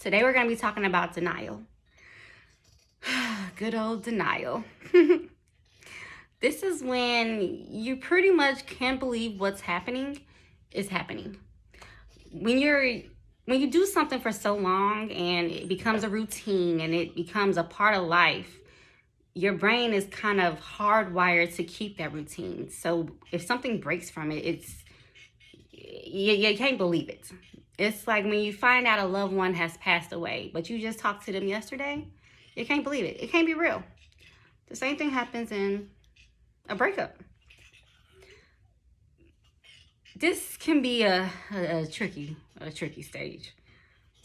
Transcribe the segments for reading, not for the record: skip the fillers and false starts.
Today we're going to be talking about denial. Good old denial. This is when you pretty much can't believe what's happening is happening. When you do something for so long and it becomes a routine and it becomes a part of life, your brain is kind of hardwired to keep that routine. So if something breaks from it, you can't believe it. It's like when you find out a loved one has passed away, but you just talked to them yesterday, you can't believe it. It can't be real. The same thing happens in a breakup. This can be a tricky stage,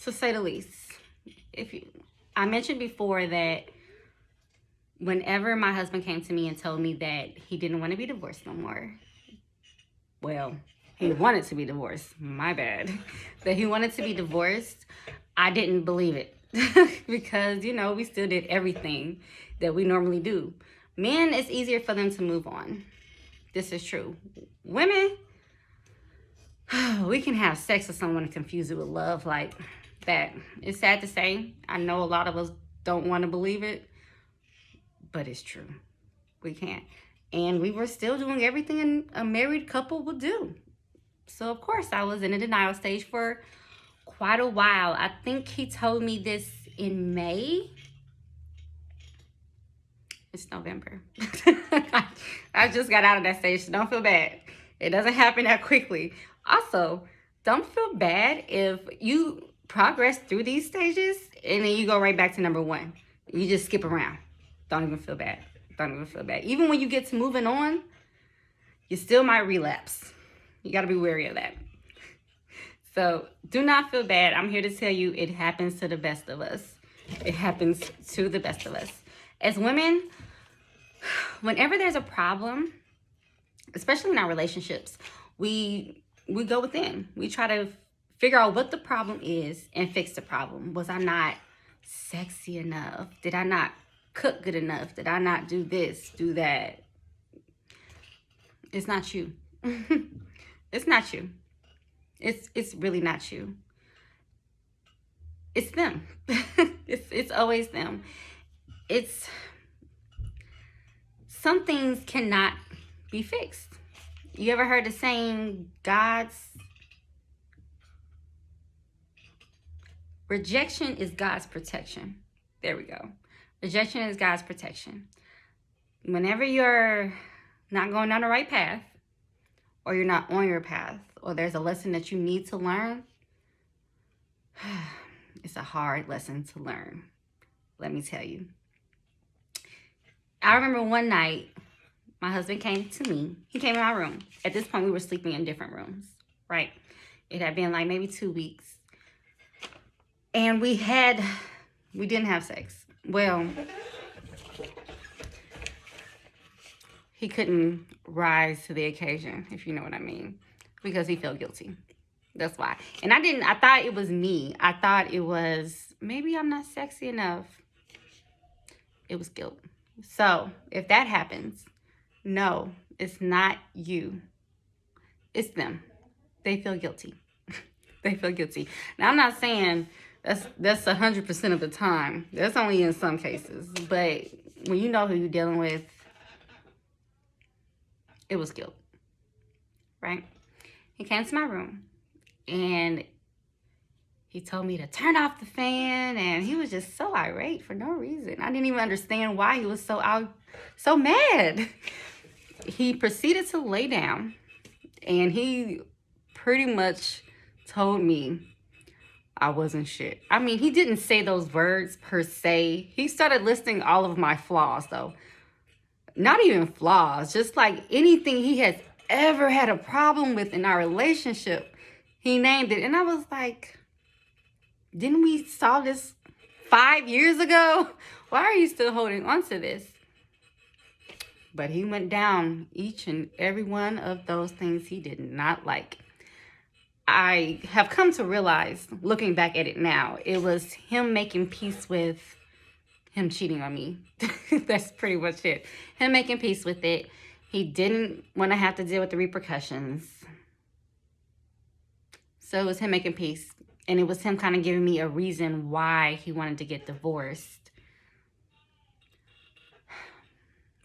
to say the least. I mentioned before that whenever my husband came to me and told me that he didn't want to be divorced no more, well, he wanted to be divorced, my bad, that he wanted to be divorced, I didn't believe it. Because, we still did everything that we normally do. Men, it's easier for them to move on. This is true. Women, we can have sex with someone and confuse it with love like that. It's sad to say. I know a lot of us don't want to believe it, but it's true. We can't. And we were still doing everything a married couple would do. So, of course, I was in a denial stage for quite a while. I think he told me this in May. It's November. I just got out of that stage, so don't feel bad. It doesn't happen that quickly. Also, don't feel bad if you progress through these stages and then you go right back to number one. You just skip around. Don't even feel bad. Don't even feel bad. Even when you get to moving on, you still might relapse. You got to be wary of that. So do not feel bad. I'm here to tell you it happens to the best of us. It happens to the best of us. As women, whenever there's a problem, especially in our relationships, we go within. We try to figure out what the problem is and fix the problem. Was I not sexy enough? Did I not cook good enough? Did I not do this, do that? It's not you. It's not you. It's really not you. It's them. It's always them. Some things cannot be fixed. You ever heard the saying, rejection is God's protection? There we go. Rejection is God's protection. Whenever you're not going down the right path, or you're not on your path, or there's a lesson that you need to learn, it's a hard lesson to learn. Let me tell you. I remember one night, my husband came to me. He came in my room. At this point, we were sleeping in different rooms, right? It had been like maybe 2 weeks. And we didn't have sex. Well, he couldn't rise to the occasion, if you know what I mean, because he felt guilty. That's why. And I thought it was me. I thought it was, maybe I'm not sexy enough. It was guilt. So if that happens, no, it's not you. It's them. They feel guilty. They feel guilty. Now, I'm not saying that's 100% of the time. That's only in some cases. But when you know who you're dealing with, it was guilt, right? He came to my room and he told me to turn off the fan, and he was just so irate for no reason. I didn't even understand why he was so mad. He proceeded to lay down, and he pretty much told me I wasn't shit. I mean, he didn't say those words per se. He started listing all of my flaws, though. Not even flaws, just like anything he has ever had a problem with in our relationship, he named it. And I was like, didn't we solve this 5 years ago? Why are you still holding on to this? But he went down each and every one of those things he did not like. I have come to realize, looking back at it now, it was him making peace with him cheating on me. That's pretty much it. Him making peace with it. He didn't want to have to deal with the repercussions. So it was him making peace. And it was him kind of giving me a reason why he wanted to get divorced.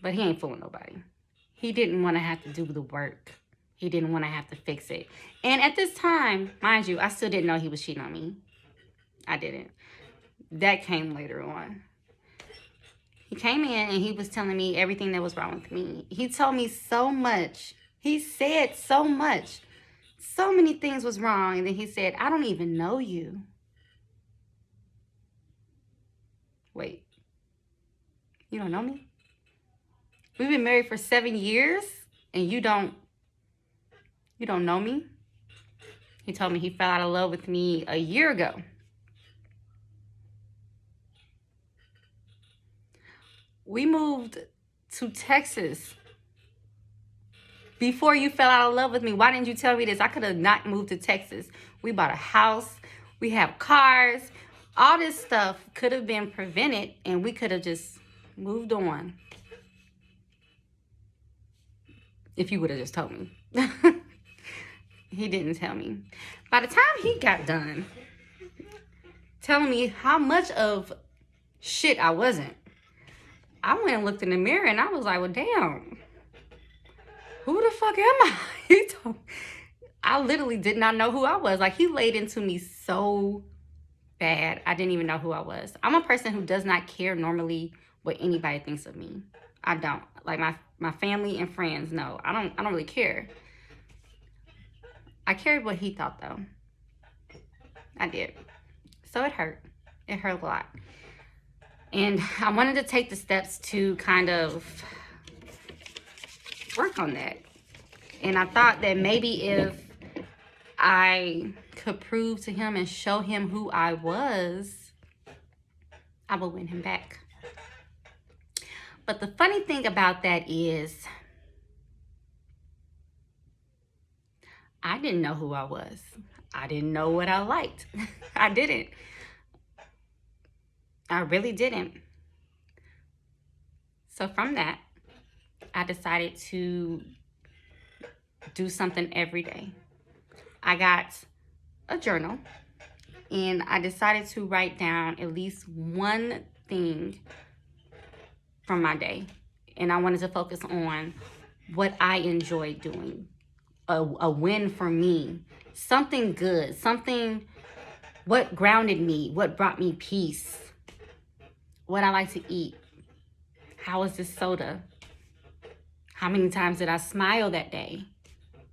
But he ain't fooling nobody. He didn't want to have to do the work. He didn't want to have to fix it. And at this time, mind you, I still didn't know he was cheating on me. I didn't. That came later on. He came in and he was telling me everything that was wrong with me. He told me so much. He said so much. So many things was wrong. And then he said, I don't even know you. Wait. You don't know me? We've been married for 7 years and you don't know me? He told me he fell out of love with me a year ago. We moved to Texas before you fell out of love with me. Why didn't you tell me this? I could have not moved to Texas. We bought a house. We have cars. All this stuff could have been prevented and we could have just moved on. If you would have just told me. He didn't tell me. By the time he got done telling me how much of shit I wasn't, I went and looked in the mirror and I was like, well, damn, who the fuck am I? He told me, I literally did not know who I was. Like, he laid into me so bad. I didn't even know who I was. I'm a person who does not care normally what anybody thinks of me. I don't. Like, my family and friends, no. I don't really care. I cared what he thought, though. I did. So it hurt. It hurt a lot. And I wanted to take the steps to kind of work on that. And I thought that maybe if I could prove to him and show him who I was, I would win him back. But the funny thing about that is, I didn't know who I was. I didn't know what I liked. I didn't. I really didn't. So from that, I decided to do something every day. I got a journal and I decided to write down at least one thing from my day. And I wanted to focus on what I enjoyed doing. A win for me. Something good. Something, what grounded me. What brought me peace. What I like to eat. How was this soda? How many times did I smile that day?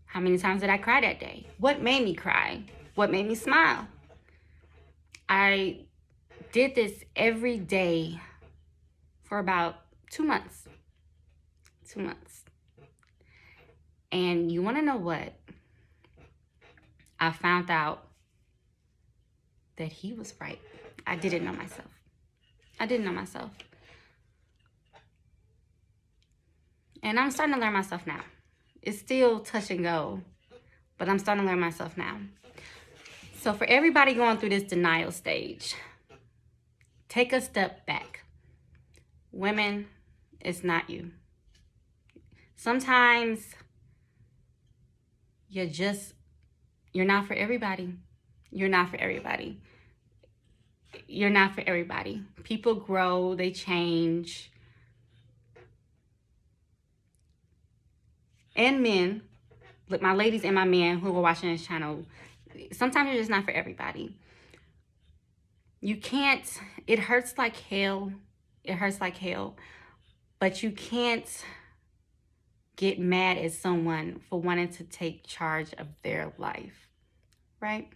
How many times did I cry that day? What made me cry? What made me smile? I did this every day for about 2 months. 2 months. And you want to know what? I found out that he was right. I didn't know myself. I didn't know myself. And I'm starting to learn myself now. It's still touch and go, but I'm starting to learn myself now. So for everybody going through this denial stage, take a step back. Women, it's not you. Sometimes you're not for everybody. You're not for everybody. You're not for everybody. People grow, they change. And men, look, my ladies and my men who are watching this channel, sometimes you're just not for everybody. You can't, it hurts like hell. It hurts like hell. But you can't get mad at someone for wanting to take charge of their life, right?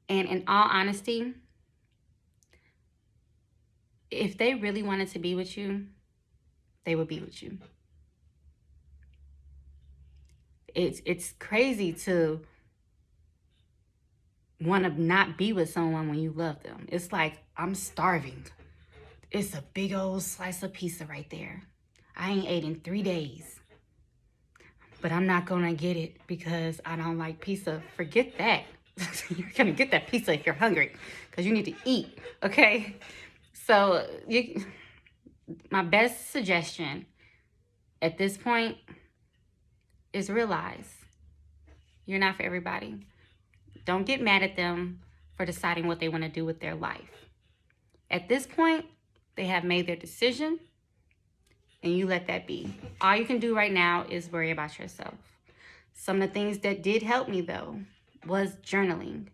And in all honesty, if they really wanted to be with you, they would be with you. It's crazy to want to not be with someone when you love them. It's like, I'm starving. It's a big old slice of pizza right there. I ain't ate in 3 days. But I'm not going to get it because I don't like pizza. Forget that. You're going to get that pizza if you're hungry because you need to eat, okay? So my best suggestion at this point is realize you're not for everybody. Don't get mad at them for deciding what they want to do with their life. At this point, they have made their decision, and you let that be. All you can do right now is worry about yourself. Some of the things that did help me, though, was journaling.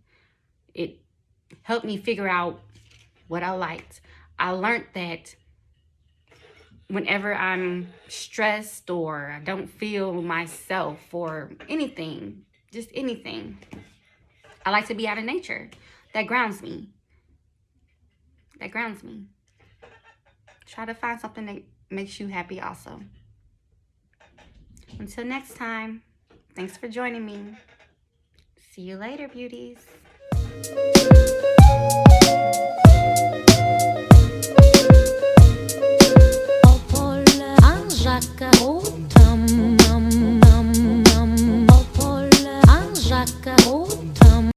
It helped me figure out what I liked. I learned that whenever I'm stressed or I don't feel myself or anything, just anything, I like to be out of nature. That grounds me. That grounds me. Try to find something that makes you happy also. Until next time, thanks for joining me. See you later, beauties. Jacques